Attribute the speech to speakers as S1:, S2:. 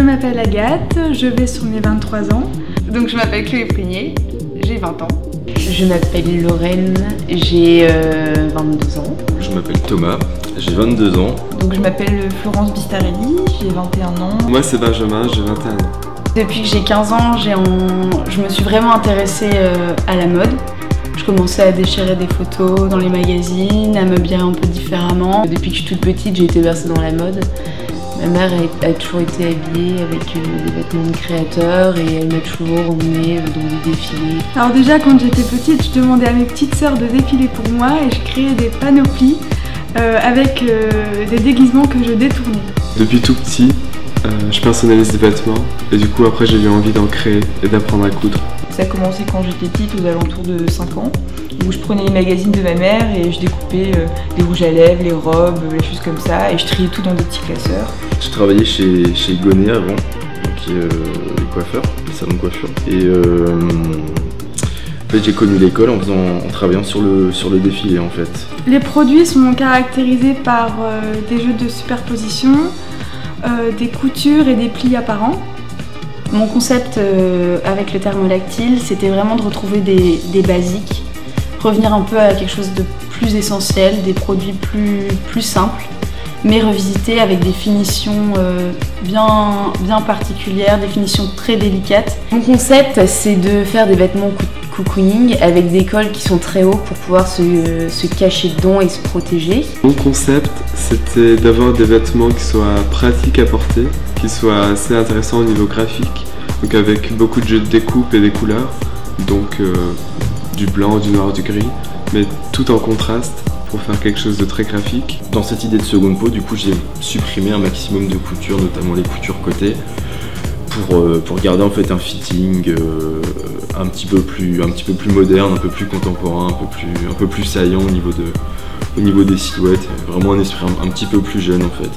S1: m'appelle Agathe, je vais sur mes 23 ans. Donc je m'appelle Chloé Prigné, j'ai 20 ans.
S2: Je m'appelle Lorraine, j'ai 22 ans.
S3: Je m'appelle Thomas, j'ai 22 ans.
S1: Donc je m'appelle Florence Bistarelli, j'ai 21 ans.
S4: Moi c'est Benjamin, j'ai 21 ans.
S2: Depuis que j'ai 15 ans, je me suis vraiment intéressée à la mode. Je commençais à déchirer des photos dans les magazines, à m'habiller un peu différemment. Depuis que je suis toute petite, j'ai été bercée dans la mode. Ma mère a toujours été habillée avec des vêtements de créateurs et elle m'a toujours emmenée dans des défilés.
S1: Alors déjà quand j'étais petite, je demandais à mes petites sœurs de défiler pour moi et je créais des panoplies avec des déguisements que je détournais.
S4: Depuis tout petit, je personnalise des vêtements et du coup après j'ai eu envie d'en créer et d'apprendre à coudre.
S5: Ça a commencé quand j'étais petite, aux alentours de 5 ans, où je prenais les magazines de ma mère et je découpais les rouges à lèvres, les robes, les choses comme ça, et je triais tout dans des petits classeurs.
S3: J'ai travaillé chez Gonnet avant, donc les coiffeurs, les salons de coiffure. Et en fait j'ai connu l'école en travaillant sur le défilé en fait.
S1: Les produits sont caractérisés par des jeux de superposition, des coutures et des plis apparents.
S2: Mon concept avec le thermolactyle, c'était vraiment de retrouver des basiques, revenir un peu à quelque chose de plus essentiel, des produits plus simples, mais revisités avec des finitions bien particulières, des finitions très délicates. Mon concept, c'est de faire des vêtements cocooning avec des cols qui sont très hauts pour pouvoir se cacher dedans et se protéger.
S4: Mon concept, c'était d'avoir des vêtements qui soient pratiques à porter, qui soient assez intéressants au niveau graphique, donc avec beaucoup de jeux de découpe et des couleurs, donc du blanc, du noir, du gris, mais tout en contraste pour faire quelque chose de très graphique.
S3: Dans cette idée de seconde peau, du coup j'ai supprimé un maximum de coutures, notamment les coutures côté, pour garder en fait un fitting un petit peu plus moderne, un peu plus contemporain, un peu plus saillant au niveau des silhouettes, vraiment un esprit un petit peu plus jeune en fait.